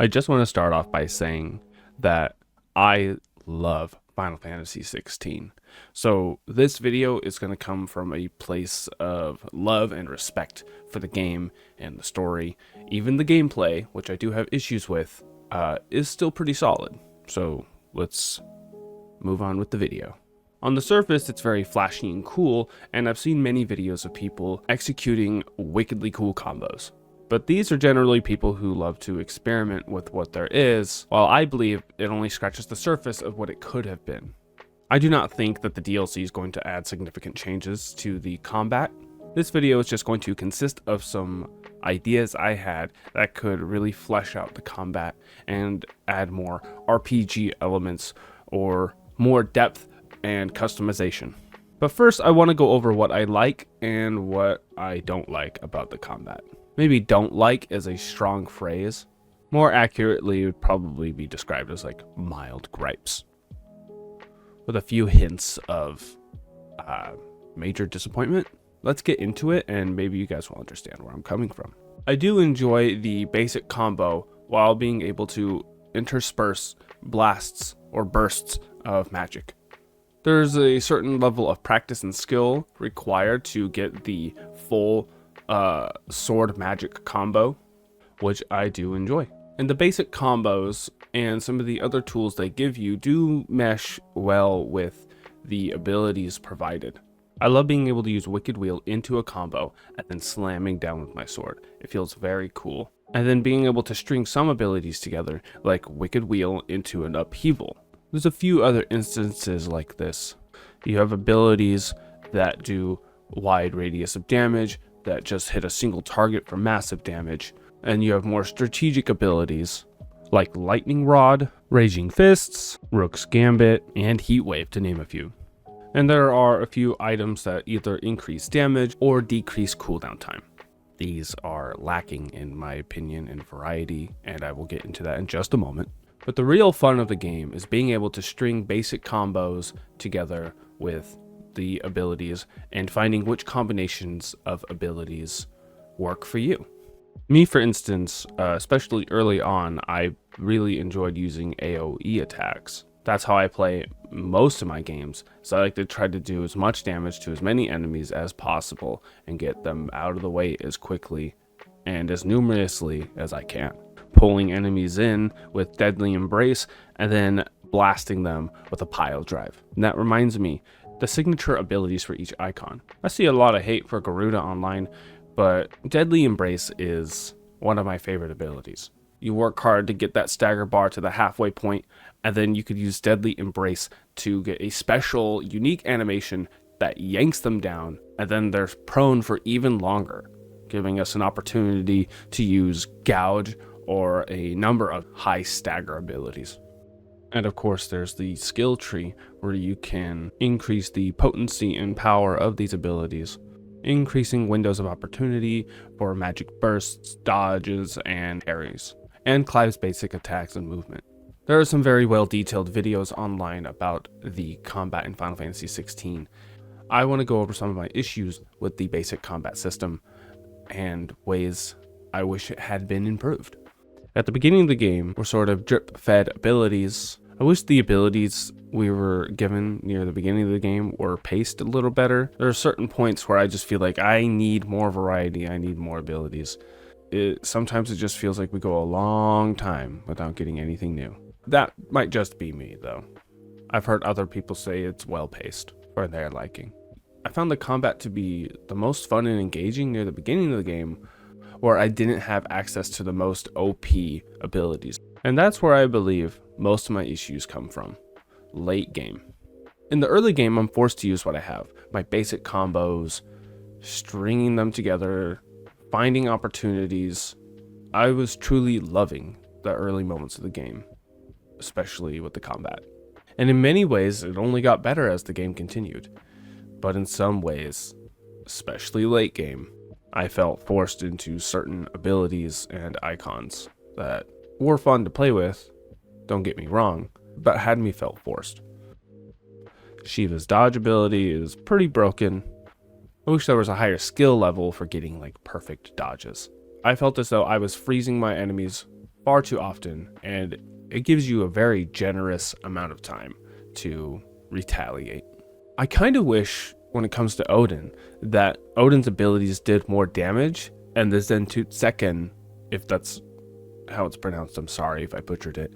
I just want to start off by saying that I love Final Fantasy 16. So this video is going to come from a place of love and respect for the game and the story. Even the gameplay, which I do have issues with, is still pretty solid. So let's move on with the video. On the surface, it's very flashy and cool, and I've seen many videos of people executing wickedly cool combos. But these are generally people who love to experiment with what there is, while I believe it only scratches the surface of what it could have been. I do not think that the DLC is going to add significant changes to the combat. This video is just going to consist of some ideas I had that could really flesh out the combat and add more RPG elements or more depth and customization. But first, I want to go over what I like and what I don't like about the combat. Maybe "don't like" is a strong phrase. More accurately, it would probably be described as like mild gripes, with a few hints of major disappointment. Let's get into it, and maybe you guys will understand where I'm coming from. I do enjoy the basic combo while being able to intersperse blasts or bursts of magic. There's a certain level of practice and skill required to get the full sword magic combo, which I do enjoy. And the basic combos and some of the other tools they give you do mesh well with the abilities provided. I love being able to use Wicked Wheel into a combo and then slamming down with my sword. It feels very cool. And then being able to string some abilities together, like Wicked Wheel into an upheaval. There's a few other instances like this. You have abilities that do wide radius of damage, that just hit a single target for massive damage, and you have more strategic abilities like Lightning Rod, Raging Fists, Rook's Gambit, and Heat Wave, to name a few. And there are a few items that either increase damage or decrease cooldown time. These are lacking in my opinion in variety, and I will get into that in just a moment. But the real fun of the game is being able to string basic combos together with the abilities and finding which combinations of abilities work for you. Me, for instance, especially early on, I really enjoyed using AoE attacks. That's how I play most of my games, so I like to try to do as much damage to as many enemies as possible and get them out of the way as quickly and as numerously as I can. Pulling enemies in with Deadly Embrace and then blasting them with a pile drive. And that reminds me, the signature abilities for each icon. I see a lot of hate for Garuda online, but Deadly Embrace is one of my favorite abilities. You work hard to get that stagger bar to the halfway point, and then you could use Deadly Embrace to get a special, unique animation that yanks them down, and then they're prone for even longer, giving us an opportunity to use Gouge or a number of high stagger abilities. And of course, there's the skill tree where you can increase the potency and power of these abilities, increasing windows of opportunity for magic bursts, dodges, and parries, and Clive's basic attacks and movement. There are some very well detailed videos online about the combat in Final Fantasy 16. I want to go over some of my issues with the basic combat system and ways I wish it had been improved. At the beginning of the game, we're sort of drip-fed abilities. I wish the abilities we were given near the beginning of the game were paced a little better. There are certain points where I just feel like I need more variety, I need more abilities. Sometimes it just feels like we go a long time without getting anything new. That might just be me, though. I've heard other people say it's well-paced for their liking. I found the combat to be the most fun and engaging near the beginning of the game, where I didn't have access to the most OP abilities. And that's where I believe most of my issues come from. Late game. In the early game, I'm forced to use what I have. My basic combos, stringing them together, finding opportunities. I was truly loving the early moments of the game, especially with the combat. And in many ways, it only got better as the game continued. But in some ways, especially late game, I felt forced into certain abilities and icons that were fun to play with, don't get me wrong, but had me felt forced. Shiva's dodge ability is pretty broken. I wish there was a higher skill level for getting like perfect dodges. I felt as though I was freezing my enemies far too often, and it gives you a very generous amount of time to retaliate. I kind of wish, when it comes to Odin, that Odin's abilities did more damage, and the Zentutsekken, if that's how it's pronounced, I'm sorry if I butchered it,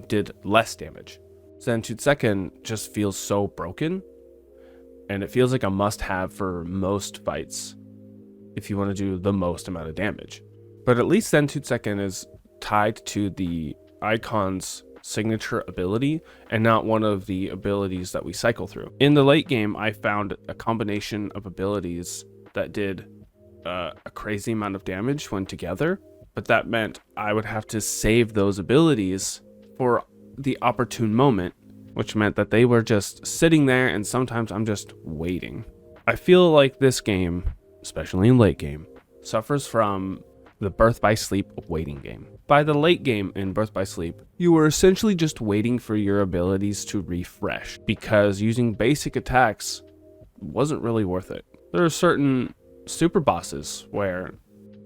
did less damage. Zentutsekken just feels so broken, and it feels like a must-have for most fights if you want to do the most amount of damage. But at least Zentutsekken is tied to the icon's signature ability and not one of the abilities that we cycle through. In the late game, I found a combination of abilities that did a crazy amount of damage when together, but that meant I would have to save those abilities for the opportune moment, which meant that they were just sitting there, and sometimes I'm just waiting. I feel like this game, especially in late game, suffers from the Birth by Sleep waiting game. By the late game in Birth by Sleep, you were essentially just waiting for your abilities to refresh, because using basic attacks wasn't really worth it. There are certain super bosses where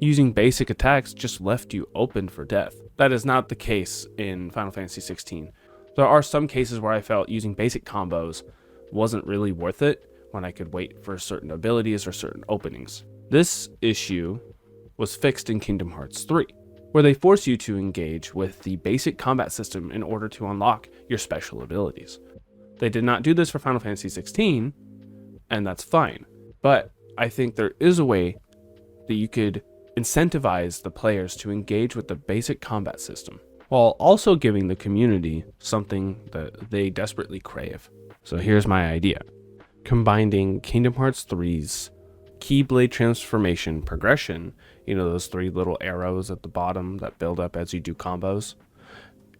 using basic attacks just left you open for death. That is not the case in Final Fantasy 16. There are some cases where I felt using basic combos wasn't really worth it when I could wait for certain abilities or certain openings. This issue was fixed in Kingdom Hearts 3, where they force you to engage with the basic combat system in order to unlock your special abilities. They did not do this for Final Fantasy 16, and that's fine. But I think there is a way that you could incentivize the players to engage with the basic combat system, while also giving the community something that they desperately crave. So here's my idea. Combining Kingdom Hearts 3's Keyblade transformation progression, you know, those 3 little arrows at the bottom that build up as you do combos,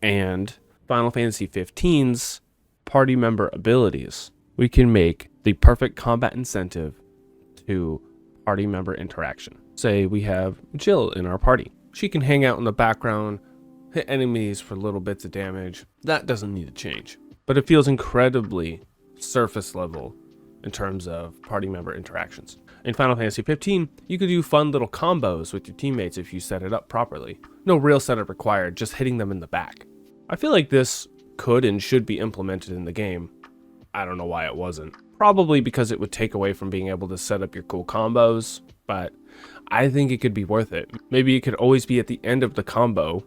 and Final Fantasy 15's party member abilities, we can make the perfect combat incentive to party member interaction. Say we have Jill in our party. She can hang out in the background, hit enemies for little bits of damage. That doesn't need to change, but it feels incredibly surface level in terms of party member interactions. In Final Fantasy 15, you could do fun little combos with your teammates if you set it up properly. No real setup required, just hitting them in the back. I feel like this could and should be implemented in the game. I don't know why it wasn't. Probably because it would take away from being able to set up your cool combos, but I think it could be worth it. Maybe it could always be at the end of the combo,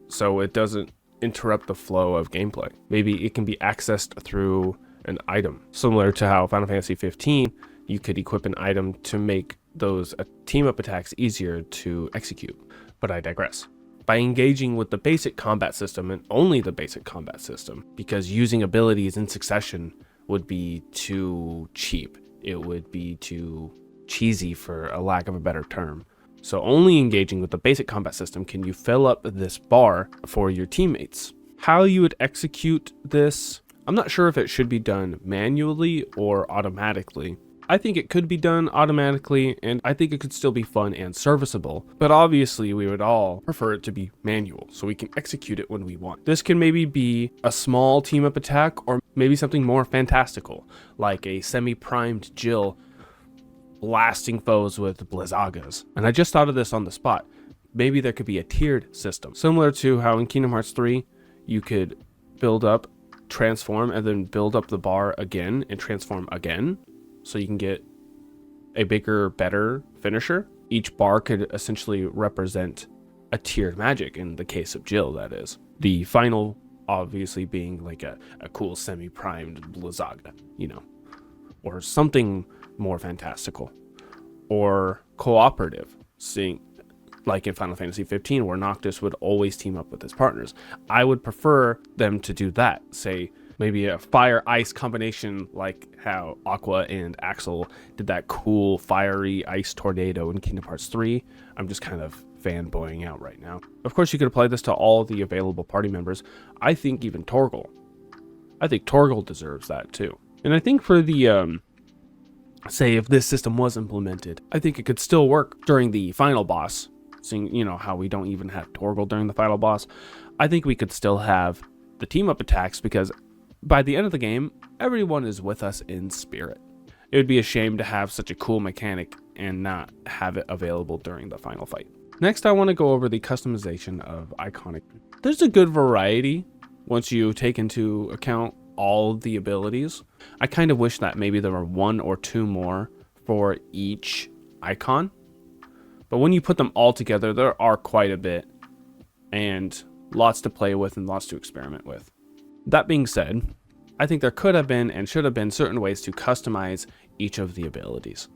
so it doesn't interrupt the flow of gameplay. Maybe it can be accessed through an item, similar to how Final Fantasy 15, you could equip an item to make those team-up attacks easier to execute. But I digress. By engaging with the basic combat system, and only the basic combat system, because using abilities in succession would be too cheap. It would be too cheesy, for a lack of a better term. So only engaging with the basic combat system can you fill up this bar for your teammates. How you would execute this, I'm not sure if it should be done manually or automatically. I think it could be done automatically, and I think it could still be fun and serviceable, but obviously we would all prefer it to be manual, so we can execute it when we want. This can maybe be a small team-up attack, or maybe something more fantastical, like a semi-primed Jill blasting foes with Blizzagas. And I just thought of this on the spot. Maybe there could be a tiered system, similar to how in Kingdom Hearts 3, you could build up, transform, and then build up the bar again and transform again, so you can get a bigger, better finisher. Each bar could essentially represent a tiered magic, in the case of Jill, that is. The final, obviously, being like a cool semi-primed Blizzaga, you know, or something more fantastical, or cooperative, seeing like in Final Fantasy 15, where Noctis would always team up with his partners. I would prefer them to do that, say maybe a fire-ice combination, like how Aqua and Axel did that cool fiery ice tornado in Kingdom Hearts 3. I'm just kind of fanboying out right now. Of course, you could apply this to all the available party members. I think even Torgal. I think Torgal deserves that too. And I think for the, say if this system was implemented, I think it could still work during the final boss. Seeing, you know, how we don't even have Torgal during the final boss. I think we could still have the team-up attacks, because by the end of the game, everyone is with us in spirit. It would be a shame to have such a cool mechanic and not have it available during the final fight. Next, I want to go over the customization of iconic. There's a good variety once you take into account all the abilities. I kind of wish that maybe there were 1 or 2 more for each icon, but when you put them all together, there are quite a bit and lots to play with and lots to experiment with. That being said, I think there could have been and should have been certain ways to customize each of the abilities.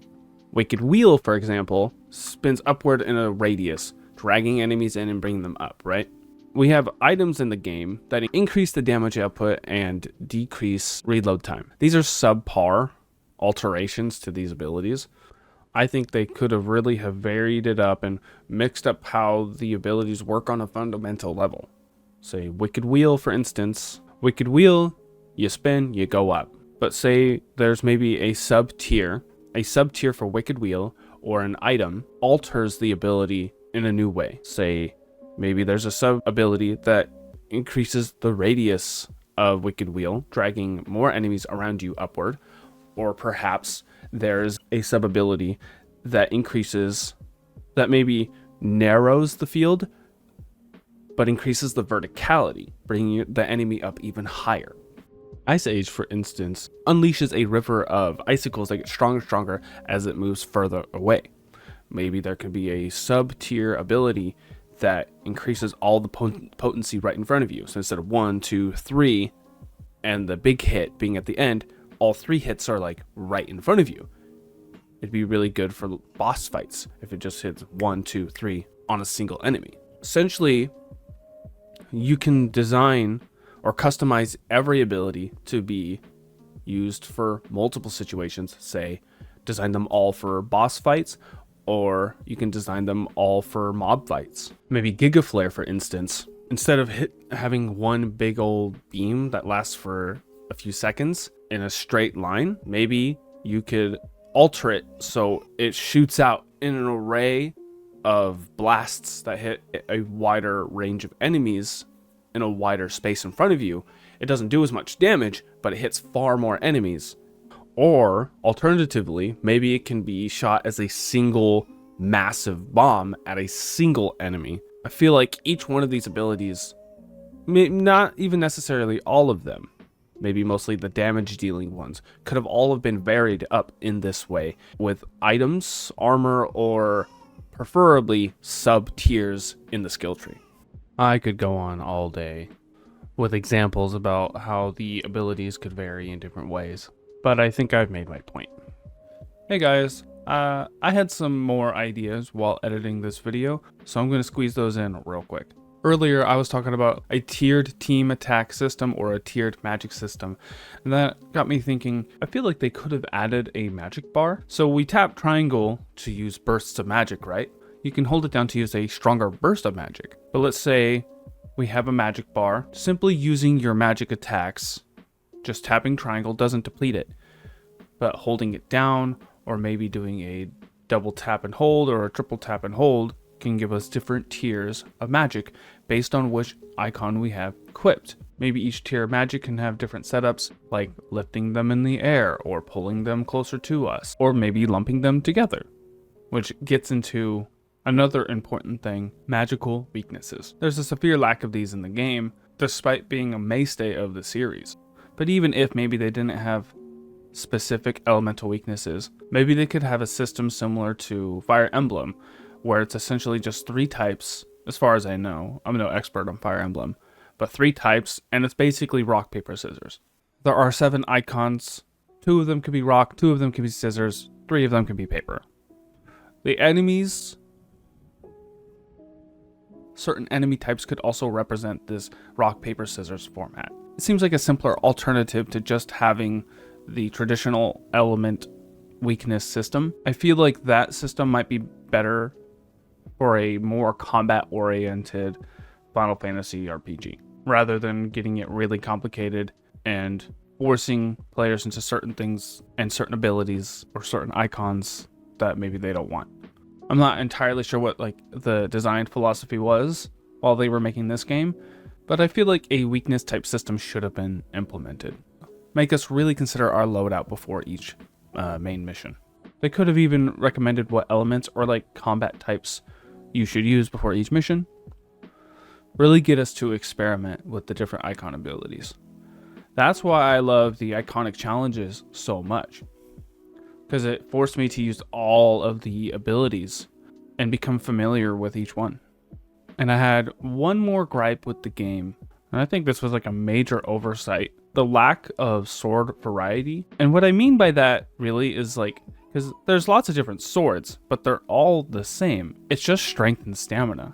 Wicked Wheel, for example, spins upward in a radius, dragging enemies in and bringing them up, right? We have items in the game that increase the damage output and decrease reload time. These are subpar alterations to these abilities. I think they could have really have varied it up and mixed up how the abilities work on a fundamental level. Say Wicked Wheel, for instance. Wicked Wheel, you spin, you go up. But say there's maybe a sub-tier for Wicked Wheel, or an item alters the ability in a new way. Say maybe there's a sub-ability that increases the radius of Wicked Wheel, dragging more enemies around you upward. Or perhaps there's a sub-ability that maybe narrows the field, but increases the verticality, bringing the enemy up even higher. Ice Age, for instance, unleashes a river of icicles that get stronger and stronger as it moves further away. Maybe there could be a sub-tier ability that increases all the potency right in front of you. So instead of 1, 2, 3, and the big hit being at the end, all 3 hits are like right in front of you. It'd be really good for boss fights if it just hits 1, 2, 3 on a single enemy. Essentially, you can design or customize every ability to be used for multiple situations. Say, design them all for boss fights, or you can design them all for mob fights. Maybe Giga Flare, for instance. Instead of having one big old beam that lasts for a few seconds in a straight line, maybe you could alter it so it shoots out in an array of blasts that hit a wider range of enemies in a wider space in front of you. It doesn't do as much damage, but it hits far more enemies. Or alternatively, maybe it can be shot as a single massive bomb at a single enemy. I feel like each one of these abilities, not even necessarily all of them, maybe mostly the damage dealing ones, could have all have been varied up in this way with items, armor, or preferably sub tiers in the skill tree. I could go on all day with examples about how the abilities could vary in different ways, but I think I've made my point. Hey guys, I had some more ideas while editing this video, so I'm going to squeeze those in real quick. Earlier, I was talking about a tiered team attack system or a tiered magic system, and that got me thinking, I feel like they could have added a magic bar. So we tap triangle to use bursts of magic, right? You can hold it down to use a stronger burst of magic. But let's say we have a magic bar. Simply using your magic attacks, just tapping triangle doesn't deplete it, but holding it down, or maybe doing a double tap and hold or a triple tap and hold, can give us different tiers of magic based on which icon we have equipped. Maybe each tier of magic can have different setups, like lifting them in the air or pulling them closer to us, or maybe lumping them together, which gets into another important thing, magical weaknesses. There's a severe lack of these in the game, despite being a mainstay of the series. But even if maybe they didn't have specific elemental weaknesses, maybe they could have a system similar to Fire Emblem, where it's essentially just 3 types, as far as I know. I'm no expert on Fire Emblem, but 3 types, and it's basically rock, paper, scissors. There are 7 icons. 2 of them could be rock, 2 of them could be scissors, 3 of them could be paper. The enemies, certain enemy types could also represent this rock, paper, scissors format. It seems like a simpler alternative to just having the traditional element weakness system. I feel like that system might be better for a more combat-oriented Final Fantasy RPG, rather than getting it really complicated and forcing players into certain things and certain abilities or certain icons that maybe they don't want. I'm not entirely sure what the design philosophy was while they were making this game, but I feel like a weakness type system should have been implemented. Make us really consider our loadout before each main mission. They could have even recommended what elements or combat types you should use before each mission really get us to experiment with the different icon abilities. That's why I love the iconic challenges so much, because it forced me to use all of the abilities and become familiar with each one. And I had one more gripe with the game, and I think this was like a major oversight: the lack of sword variety. And what I mean by that really is like, because there's lots of different swords, but they're all the same. It's just strength and stamina.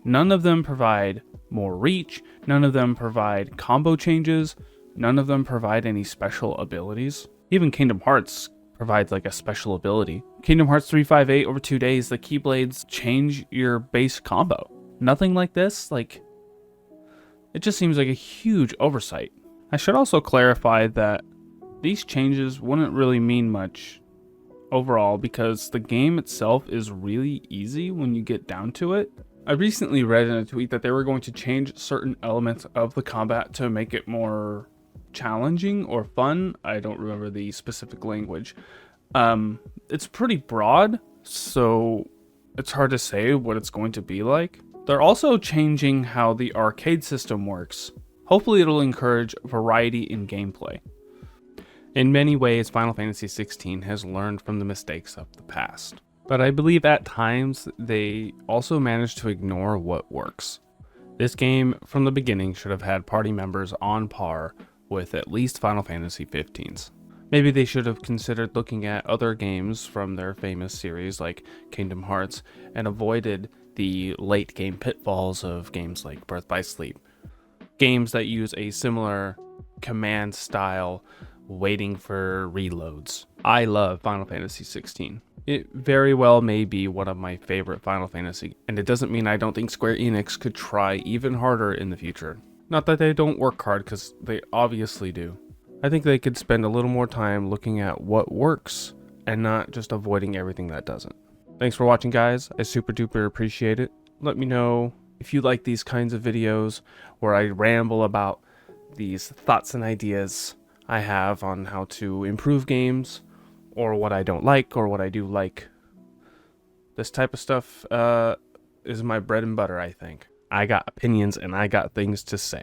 None of them provide more reach, none of them provide combo changes, none of them provide any special abilities. Even Kingdom Hearts provides like a special ability. Kingdom Hearts 358 over 2 days, the Keyblades change your base combo. Nothing like this. Like, it just seems like a huge oversight. I should also clarify that these changes wouldn't really mean much overall, because the game itself is really easy when you get down to it. I recently read in a tweet that they were going to change certain elements of the combat to make it more challenging or fun. I don't remember the specific language. It's pretty broad, so it's hard to say what it's going to be like. They're also changing how the arcade system works. Hopefully it'll encourage variety in gameplay. In many ways, Final Fantasy XVI has learned from the mistakes of the past, but I believe at times they also managed to ignore what works. This game from the beginning should have had party members on par with at least Final Fantasy XV's. Maybe they should have considered looking at other games from their famous series like Kingdom Hearts and avoided the late game pitfalls of games like Birth by Sleep. Games that use a similar command style, waiting for reloads. I love Final Fantasy XVI. It very well may be one of my favorite Final Fantasy, and it doesn't mean I don't think Square Enix could try even harder in the future. Not that they don't work hard, because they obviously do. I think they could spend a little more time looking at what works and not just avoiding everything that doesn't. Thanks for watching, guys. I super duper appreciate it. Let me know if you like these kinds of videos where I ramble about these thoughts and ideas I have on how to improve games, or what I don't like, or what I do like. This type of stuff is my bread and butter, I think. I got opinions and I got things to say.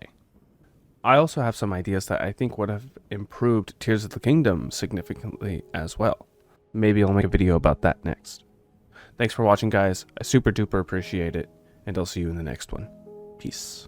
I also have some ideas that I think would have improved Tears of the Kingdom significantly as well. Maybe I'll make a video about that next. Thanks for watching, guys. I super duper appreciate it, and I'll see you in the next one. Peace.